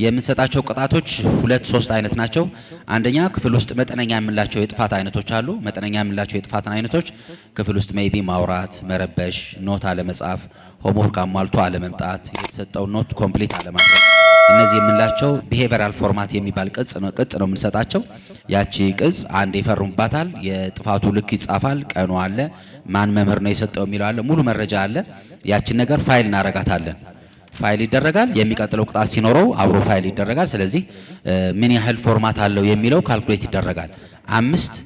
የምንሰጣቸው ቅጣቶች ሁለት ሶስት አይነት ናቸው። አንደኛ ክፍል ውስጥ መጠነኛ የምንላቸው የጥፋት አይነቶች አሉ። መጠነኛ የምንላቸው የጥፋት አይነቶች ክፍል ውስጥ ሜይቢ ማውራት፣ መረበሽ፣ ኖት አለመጻፍ፣ ሆምወርክ አሟልቶ አለመምጣት፣ የተሰጠው ኖት ኮምፕሊት አለማድረግ፣ እነዚህ የምንላቸው ቢሄቪራል ፎርማት የሚባል ቅጽ ነው የምንሰጣቸው። ያቺ ቅጽ አንድ ይፈርሙባታል፣ የጥፋቱ ልክ ይጻፋል፣ ቀኑ አለ፣ ማን መምህር ነው የሰጠው የሚለው አለ፣ ሙሉ መረጃ አለ። ያቺን ነገር ፋይል እናረጋታለን። ፋይል ይደረጋል። የሚቀጥለው ቅጣት ሲኖረው አብሮ ፋይል ይደረጋል። ስለዚህ ምን ያህል ፎርማት አለው የሚለው ካልኩሌት ይደረጋል። 5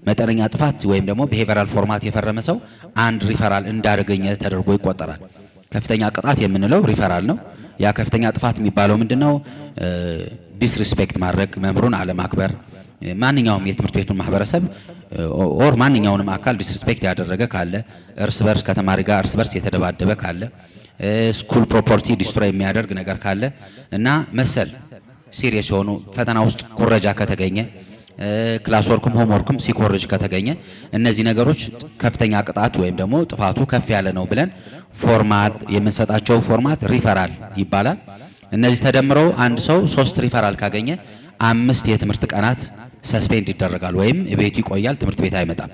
መጠነኛ ጥፋት ወይም ደግሞ ቢሄቪራል ፎርማት የፈረመ ሰው አንድ ሪፈራል እንዳደረገኘ ተደርጎ ይቆጠራል። ከፍተኛ ቅጣት የምንለው ሪፈራል ነው። ያ ከፍተኛ ጥፋት የሚባለው ምንድነው? ዲስሪስፔክት ማድረግ፣ መምህሩን አለማክበር፣ ማንኛውም የትምህርት ቤቱን ማህበረሰብ ኦር ማንኛውንም አካል ዲስሪስፔክት ያደረገ ካለ፣ እርስ በርስ ከተማሪ ጋር እርስ በርስ የተደባደበ ካለ፣ ስኩል ፕሮፐርቲ ዲስትሮይ የሚያደርግ ነገር ካለ እና መሰል ሲሪየስ የሆኑ ፈተና ውስጥ ኩረጃ ከተገኘ፣ ክላስ ወርክም ሆም ወርክም ሲኮርጅ ከተገኘ እነዚህ ነገሮች ከፍተኛ ቅጣት ወይም ደግሞ ጥፋቱ ከፍ ያለ ነው ብለን ፎርማት የምንሰጣቸው ፎርማት ሪፈራል ይባላል። እነዚህ ተደምረው አንድ ሰው 3 ሪፈራል ካገኘ 5 የትምህርት ቀናት ሰስፔንድ ይደረጋል ወይም ቤቱ ይቆያል፣ ትምህርት ቤት አይመጣም።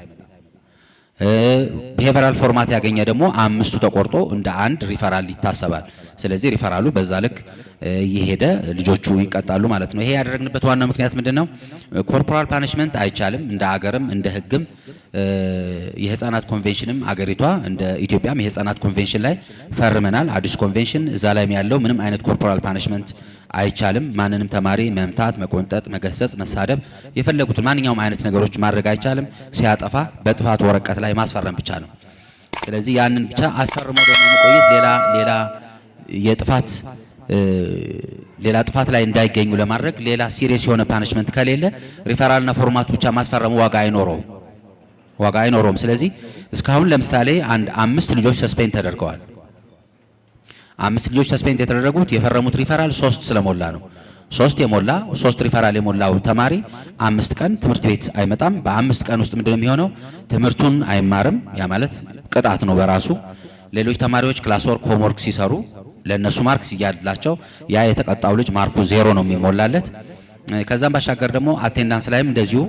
ቢሄቪራል ፎርማት ያገኘ ደግሞ 5ቱ ተቆርጦ እንደ አንድ ሪፈራል ይታሰባል። ስለዚህ ሪፈራሉ በዛ ልክ እየሄደ ልጆቹ ይቀጣሉ ማለት ነው። ይሄ ያደረግንበት ዋናው ምክንያት ምንድነው? ኮርፖራል ፓኒሽመንት አይቻልም። እንደ ሀገርም እንደ ሕግም የህፃናት ኮንቬንሽንም አገሪቷ እንደ ኢትዮጵያም የህፃናት ኮንቬንሽን ላይ ፈርመናል። አዲስ ኮንቬንሽን እዛ ላይ ያለው ምንም አይነት ኮርፖራል ፓኒሽመንት አይቻልም። ማንንም ተማሪ መምታት፣ መቆንጠጥ፣ መገሰጽ፣ መሳደብ የፈለጉትን ማንኛውም አይነት ነገሮች ማድረግ አይቻልም። ሲያጠፋ በጥፋት ወረቀት ላይ ማስፈረም ብቻ ነው። ስለዚህ ያንን ብቻ አስፈርሞ ደግሞ መቆየት ሌላ ጥፋት ላይ እንዳይገኙ ለማድረግ ሌላ ሲሪየስ የሆነ ፓኒሽመንት ከሌለ ሪፈራልና ፎርማት ብቻ ማስፈረሙ ዋጋ አይኖረውም። ስለዚህ እስካሁን ለምሳሌ 5 ልጆች ሰስፔንድ ተደርገዋል። 5 ልጆች ሰስፔንድ የተደረጉት የፈረሙት ሪፈራል 3 ስለሞላ ነው። 3 ሪፈራል የሞላው ተማሪ 5 ቀን ትምህርት ቤት አይመጣም። በ5 ቀን ውስጥ ምንድነው የሚሆነው? ትምህርቱን አይማርም። ያ ማለት ቅጣት ነው በራሱ። ሌሎች ተማሪዎች ክላስ ወርክ ሆም ወርክ ሲሰሩ ለነሱ ማርክ ሲያድላቸው ያ የተቀጣው ልጅ ማርኩ 0 ነው የሚሞላለት። ከዛም ባሻገር ደግሞ አቴንዳንስ ላይም እንደዚሁ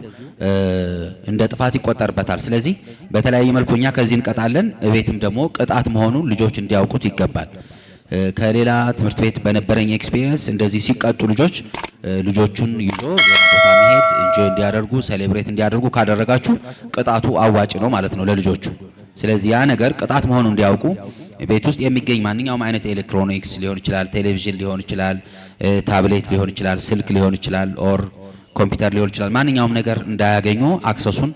እንደ ጥፋት ይቆጠርበታል። ስለዚህ በተለያየ መልኩ እኛ ከዚህ እንቀጣለን። እቤትም ደግሞ ቅጣት መሆኑን ልጆች እንዲያውቁት ይገባል። ከሌላ ትምህርት ቤት በነበረኝ ኤክስፒሪየንስ እንደዚህ ሲቀጡ ልጆቹን ይዞ ሌላ ቦታ መሄድ ኢንጆይ እንዲያደርጉ ሴሌብሬት እንዲያደርጉ ካደረጋችሁ ቅጣቱ አዋጭ ነው ማለት ነው ለልጆቹ። ስለዚህ ያ ነገር ቅጣት መሆኑን እንዲያውቁ ቤት ውስጥ የሚገኝ ማንኛውም አይነት ኤሌክትሮኒክስ ሊሆን ይችላል፣ ቴሌቪዥን ሊሆን ይችላል፣ ታብሌት ሊሆን ይችላል፣ ስልክ ሊሆን ይችላል፣ ኦር ኮምፒውተር ሊሆን ይችላል። ማንኛውም ነገር እንዳያገኙ አክሰሱን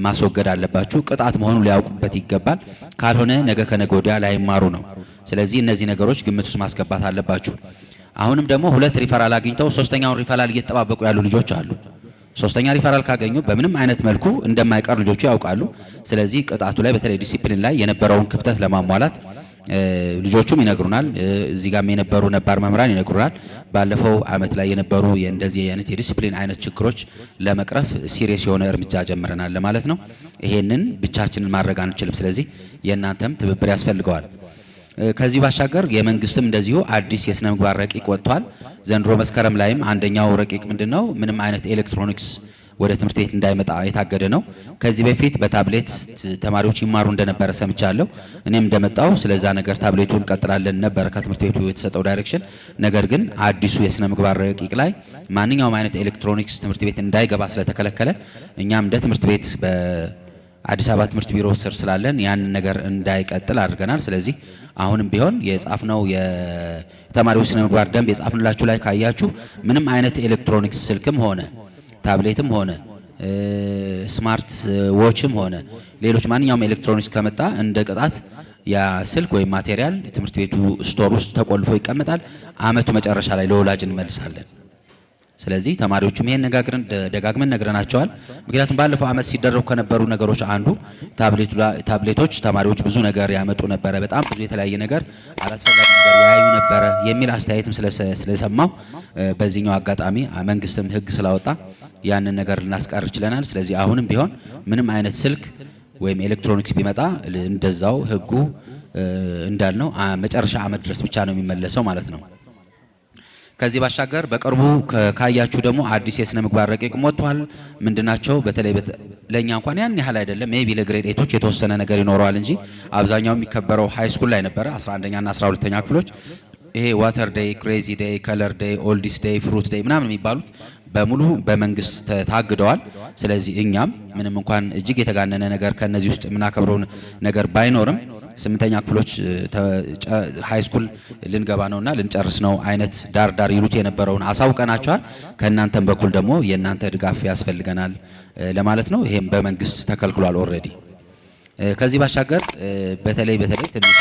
ማስወገድ አለባችሁ። ቅጣት መሆኑን ሊያውቁበት ይገባል። ካልሆነ ነገ ከነገ ወዲያ ላይማሩ ነው። ስለዚህ እነዚህ ነገሮች ግምት ውስጥ ማስገባት አለባችሁ። አሁንም ደግሞ 2 ሪፈራል አግኝተው 3ኛውን ሪፈራል እየተጠባበቁ ያሉ ልጆች አሉ። 3ኛ ሪፈራል ካገኙ በምንም አይነት መልኩ እንደማይቀር ልጆቹ ያውቃሉ። ስለዚህ ቅጣቱ ላይ በተለይ ዲሲፕሊን ላይ የነበረውን ክፍተት ለማሟላት ልጆቹም ይነግሩናል። እዚህ ጋርም የነበሩ ነባር መምህራን ይነግሩናል። ባለፈው አመት ላይ የነበሩ እንደዚህ አይነት የዲሲፕሊን አይነት ችግሮች ለመቅረፍ ሲሪየስ የሆነ እርምጃ ጀምረናል ማለት ነው። ይሄንን ብቻችንን ማድረግ አንችልም። ስለዚህ የእናንተም ትብብር ያስፈልገዋል። ከዚህ ባሻገር የመንግስትም እንደዚሁ አዲስ የስነ ምግባር ረቂቅ ወጥቷል። ዘንድሮ መስከረም ላይም አንደኛው ረቂቅ ምንድነው? ምንም አይነት ኤሌክትሮኒክስ ወደ ትምህርት ቤት እንዳይመጣ የታገደ ነው። ከዚህ በፊት በታብሌት ተማሪዎች ይማሩ እንደነበረ ሰምቻለሁ። እኔም እንደመጣው ስለዛ ነገር ታብሌቱን ቀጥላለን ነበር ከትምህርት ቤቱ የተሰጠው ዳይሬክሽን። ነገር ግን አዲሱ የስነ ምግባር ረቂቅ ላይ ማንኛውም አይነት ኤሌክትሮኒክስ ትምህርት ቤት እንዳይገባ ስለተከለከለ እኛም እንደ ትምህርት ቤት በአዲስ አበባ ትምህርት ቢሮ ስር ስላለን ያን ነገር እንዳይቀጥል አድርገናል። ስለዚህ አሁንም ቢሆን የጻፍነው የተማሪዎች ስነ ምግባር ደንብ የጻፍንላችሁ ላይ ካያችሁ ምንም አይነት ኤሌክትሮኒክስ ስልክም ሆነ ታብሌትም ሆነ ስማርት ዎችም ሆነ ሌሎች ማንኛውም ኤሌክትሮኒክስ ከመጣ እንደ ቅጣት ያ ስልክ ወይም ማቴሪያል ትምህርት ቤቱ ስቶር ውስጥ ተቆልፎ ይቀመጣል። አመቱ መጨረሻ ላይ ለወላጅ እንመልሳለን። ስለዚህ ተማሪዎቹም ይሄን ደጋግመን ነግረናቸዋል። ምክንያቱም ባለፈው አመት ሲደረጉ ከነበሩ ነገሮች አንዱ ታብሌቶች ተማሪዎች ብዙ ነገር ያመጡ ነበረ፣ በጣም ብዙ የተለያየ ነገር አላስፈላጊ ነገር ያዩ ነበረ የሚል አስተያየትም ስለሰማው በዚህኛው አጋጣሚ መንግስትም ህግ ስላወጣ ያንን ነገር ልናስቀር ችለናል። ስለዚህ አሁንም ቢሆን ምንም አይነት ስልክ ወይም ኤሌክትሮኒክስ ቢመጣ እንደዛው ህጉ እንዳልነው መጨረሻ አመት ድረስ ብቻ ነው የሚመለሰው ማለት ነው። ከዚህ ባሻገር በቅርቡ ካያችሁ ደግሞ አዲስ የስነ ምግባር ረቂቅ ወጥቷል። ምንድናቸው? በተለይ ለኛ እንኳን ያን ያህል አይደለም፣ ሜቢ ለግሬድ ኤቶች የተወሰነ ነገር ይኖረዋል እንጂ አብዛኛው የሚከበረው ሃይ ስኩል ላይ ነበረ 11ኛ እና 12ኛ ክፍሎች። ይሄ ዋተር ዴይ፣ ክሬዚ ዴይ፣ ከለር ዴይ፣ ኦልዲስ ዴይ፣ ፍሩት ዴይ ምናምን የሚባሉት በሙሉ በመንግስት ታግደዋል። ስለዚህ እኛም ምንም እንኳን እጅግ የተጋነነ ነገር ከነዚህ ውስጥ የምናከብረው ነገር ባይኖርም 8ኛ ክፍሎች ሃይ ስኩል ልንገባ ነውና ልንጨርስ ነው አይነት ዳር ይሉት የነበረውን አሳውቀናቸዋል። ከእናንተም በኩል ደግሞ የእናንተ ድጋፍ ያስፈልገናል ለማለት ነው። ይሄም በመንግስት ተከልክሏል ኦልሬዲ። ከዚህ ባሻገር በተለይ ትንሽ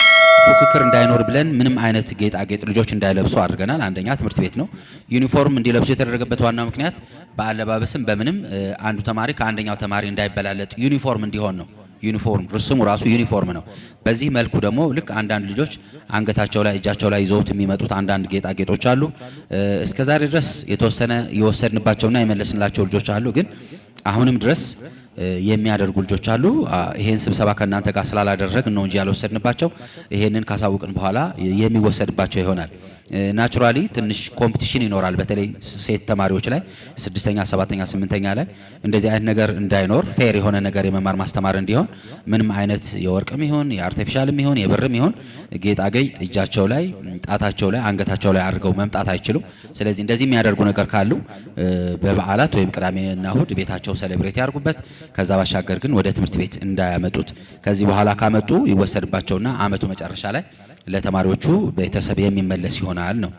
ፉክክር እንዳይኖር ብለን ምንም አይነት ጌጣጌጥ ልጆች እንዳይለብሱ አድርገናል። አንደኛ ትምህርት ቤት ነው ዩኒፎርም እንዲለብሱ የተደረገበት ዋናው ምክንያት በአለባበስም በምንም አንዱ ተማሪ ከአንደኛው ተማሪ እንዳይበላለጥ ዩኒፎርም እንዲሆን ነው። ዩኒፎርም ስሙ ራሱ ዩኒፎርም ነው። በዚህ መልኩ ደግሞ ልክ አንዳንድ ልጆች አንገታቸው ላይ እጃቸው ላይ ይዘውት የሚመጡት አንዳንድ ጌጣጌጦች አሉ። እስከዛሬ ድረስ የተወሰነ የወሰድንባቸውና የመለስንላቸው ልጆች አሉ። ግን አሁንም ድረስ የሚያደርጉ ልጆች አሉ። ይሄን ስብሰባ ከእናንተ ጋር ስላላደረግን ነው እንጂ ያልወሰድንባቸው። ይሄንን ካሳውቅን በኋላ የሚወሰድባቸው ይሆናል። ናቹራሊ ትንሽ ኮምፒቲሽን ይኖራል። በተለይ ሴት ተማሪዎች ላይ 6ኛ፣ 7ኛ፣ 8ኛ ላይ እንደዚህ አይነት ነገር እንዳይኖር ፌር የሆነ ነገር የመማር ማስተማር እንዲሆን ምንም አይነት የወርቅም ይሁን የአርቲፊሻልም ይሁን የብርም ይሁን ጌጣጌጥ እጃቸው ላይ፣ ጣታቸው ላይ፣ አንገታቸው ላይ አድርገው መምጣት አይችሉም። ስለዚህ እንደዚህ የሚያደርጉ ነገር ካሉ በበዓላት ወይም ቅዳሜና እሁድ ቤታቸው ሴሌብሬት ያርጉበት። ከዛ ባሻገር ግን ወደ ትምህርት ቤት እንዳያመጡት። ከዚህ በኋላ ካመጡ ይወሰድባቸውና አመቱ መጨረሻ ላይ ለተማሪዎቹ ቤተሰብ የሚመለስ ይሆናል ነው።